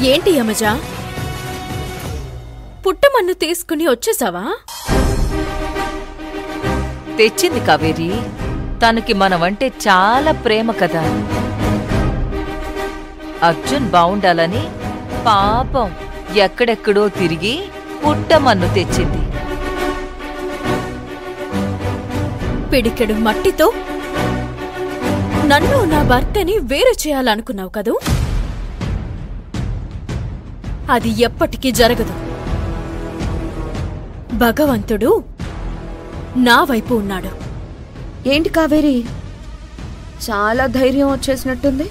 ఏంటి యమజా, పుట్టమన్ను తీసుకుని వచ్చేసావా? తెచ్చింది కావేరి. తనకి మనవంటే చాలా ప్రేమ కదా. అర్జున్ బావుండాలని పాపం ఎక్కడెక్కడో తిరిగి పుట్టమన్ను తెచ్చింది. పిడికెడు మట్టితో నన్ను నా భర్తని వేరు చేయాలనుకున్నావు కదూ? అది ఎప్పటికీ జరగదు. భగవంతుడు నా వైపు ఉన్నాడు. ఏంటి కావేరి, చాలా ధైర్యం వచ్చేసినట్టుంది.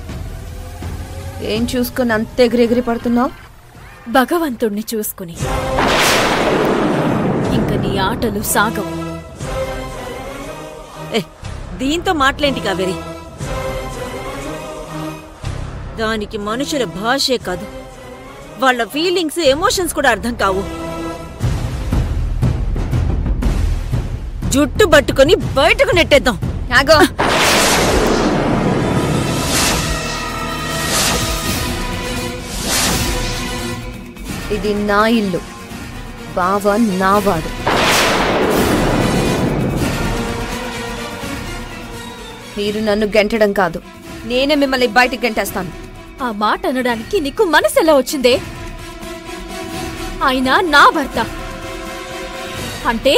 ఏం చూసుకుని అంత ఎగిరెగిరి పడుతున్నావు? భగవంతుణ్ణి చూసుకుని. ఇంక నీ ఆటలు సాగవు. దీంతో మాటలేంటి కావేరి? దానికి మనుషుల భాషే కాదు, వాళ్ళ ఫీలింగ్స్, ఎమోషన్స్ కూడా అర్థం కావు. జుట్టు పట్టుకొని బయటకు నెట్టేద్దాం. ఆగో, ఇది నా ఇల్లు, బావ నావాడు. మీరు నన్ను గెంటడం కాదు, నేనే మిమ్మల్ని బయటికి గెంటేస్తాను. ఆ మాట అనడానికి నీకు మనసెలా వచ్చిందే? ఆయన నా భర్త అంటే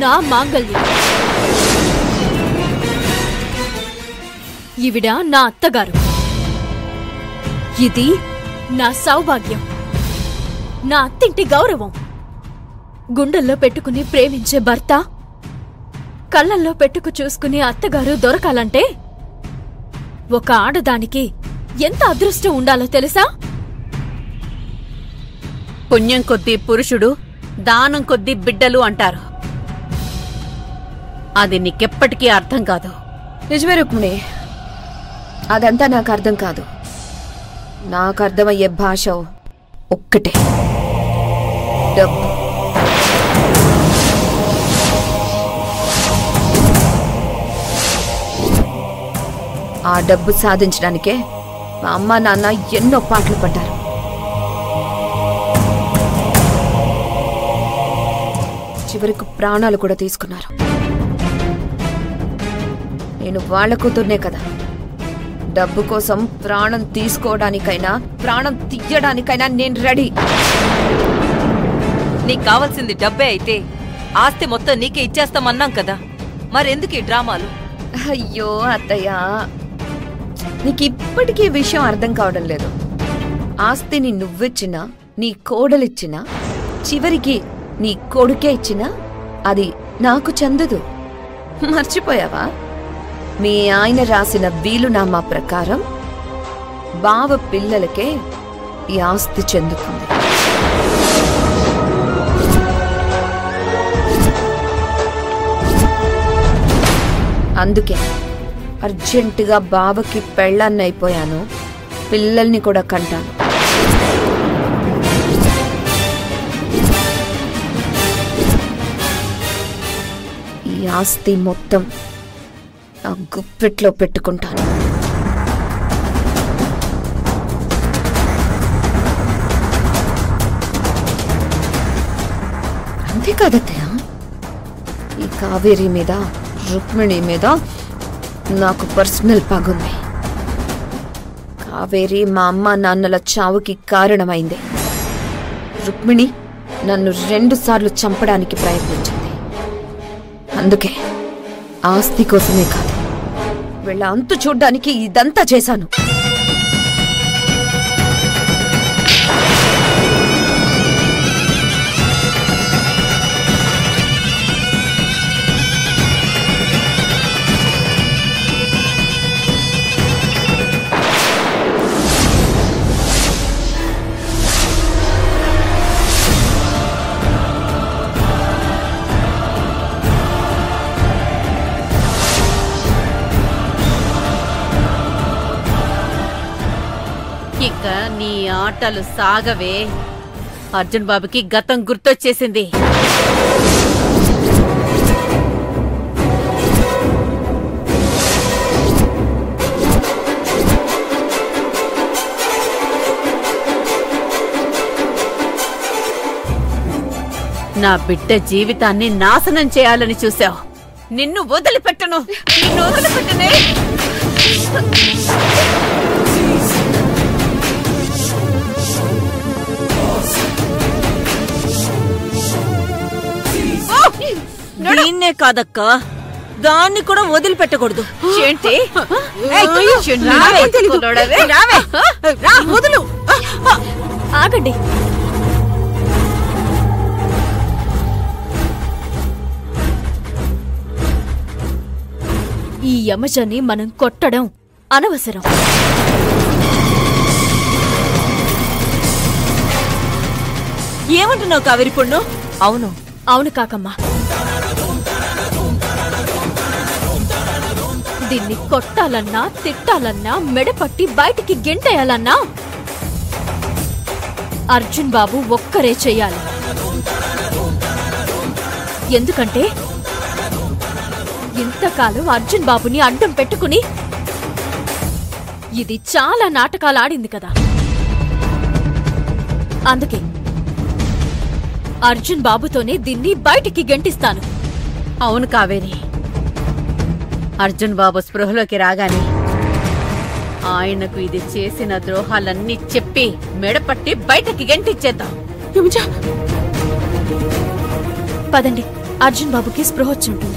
నా మాంగళ్యం. ఈవిడ నా అత్తగారు. ఇది నా సౌభాగ్యం, నా అత్తింటి గౌరవం. గుండెల్లో పెట్టుకుని ప్రేమించే భర్త, కళ్ళల్లో పెట్టుకు చూసుకునే అత్తగారు దొరకాలంటే ఒక ఆడదానికి ఎంత అదృష్టం ఉండాలో తెలుసా? పుణ్యం కొద్దీ పురుషుడు, దానం కొద్దీ బిడ్డలు అంటారు. అది నీకెప్పటికీ అర్థం కాదు. నిజమే రుక్మిణి, అదంతా నాకు అర్థం కాదు. నాకు అర్థమయ్యే భాష ఒక్కటే, డబ్బు. ఆ డబ్బు సాధించడానికే మా అమ్మ నాన్న ఎన్నో పాటలు పడ్డారు. చివరికి ప్రాణాలు కూడా తీసుకున్నారు. నేను వాళ్ళ కూతుర్నే కదా. డబ్బు కోసం ప్రాణం తీసుకోవడానికైనా ప్రాణం తీయడానికైనా నేను రెడీ. నీకు కావాల్సింది డబ్బే అయితే ఆస్తి మొత్తం నీకే ఇచ్చేస్తామన్నాం కదా, మరెందుకు ఈ డ్రామాలు? అయ్యో అత్తయ్య, నీకు ఇప్పటికీ విషయం అర్థం కావడం లేదు. ఆస్తిని నువ్విచ్చినా, నీ కోడలిచ్చినా, చివరికి నీ కొడుకే ఇచ్చినా అది నాకు చెందదు. మర్చిపోయావా? మీ ఆయన రాసిన వీలునామా ప్రకారం బావ పిల్లలకే ఈ ఆస్తి చెందుతుంది. అందుకే అర్జెంటుగా బావకి పెళ్ళాన్నైపోయాను, పిల్లల్ని కూడా కంటాను. ఈ ఆస్తి మొత్తం నా గుప్పెట్లో పెట్టుకుంటాను. అంతేకాదత్తయ్య, ఈ కావేరి మీద, రుక్మిణి మీద నాకు పర్సనల్ పగుంది. కావేరి మా అమ్మ నాన్నల చావుకి కారణమైంది. రుక్మిణి నన్ను 2 సార్లు చంపడానికి ప్రయత్నించింది. అందుకే ఆస్తి కోసమే కాదు, వీళ్ళ అంతు చూడ్డానికి ఇదంతా చేశాను. ఇక నీ ఆటలు సాగవే. అర్జున్ బాబుకి గతం గుర్తొచ్చేసింది. నా బిడ్డ జీవితాన్ని నాశనం చేయాలని చూశావు. నిన్ను వదిలిపెట్టను, నిన్ను వదిలిపెట్టనే. దీన్నే కాదక్క, దాన్ని కూడా వదిలిపెట్టకూడదు. ఏంటి? వదులు. ఆగండి. ఈ యమజని మనం కొట్టడం అనవసరం. ఏమంటున్నావు కావేరి పొన్ను? అవును అవును కాకమ్మా, దీన్ని కొట్టాలన్నా తిట్టాలన్నా మెడపట్టి బయటికి గెంటేయాలన్నా అర్జున్ బాబు ఒక్కరే చెయ్యాలి. ఎందుకంటే ఇంతకాలం అర్జున్ బాబుని అడ్డం పెట్టుకుని ఇది చాలా నాటకాలు ఆడింది కదా. అందుకే అర్జున్ బాబుతోనే దీన్ని బయటికి గెంటిస్తాను. అవును కావేరి, అర్జున్ బాబు స్పృహలోకి రాగానే ఆయనకు ఇది చేసిన ద్రోహాలన్నీ చెప్పి మెడపట్టి బయటకి గెంటిచ్చేద్దాం. పదండి, అర్జున్ బాబుకి స్పృహ వచ్చి ఉంటుంది.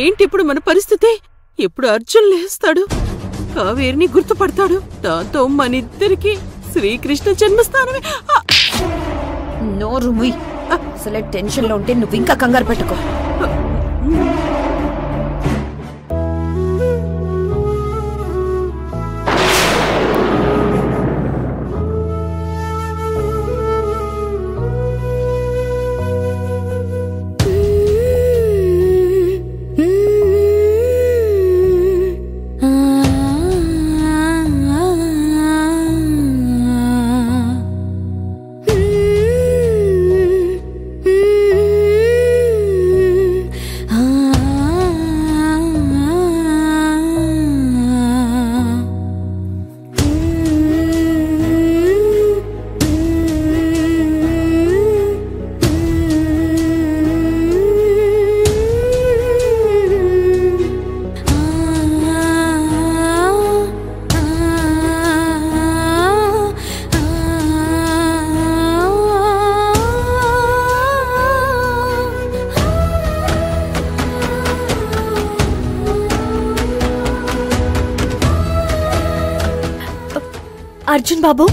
ఏంటి ఇప్పుడు మన పరిస్థితి? ఎప్పుడు అర్జున్ లేస్తాడు, కావేరిని గుర్తుపడతాడు, దాంతో మనిద్దరికి శ్రీకృష్ణ జన్మస్థానమే. నోరు ముయ్. అసలే టెన్షన్ లో ఉంటే నువ్వు ఇంకా కంగారు పెట్టుకో. అర్జున్ బాబు,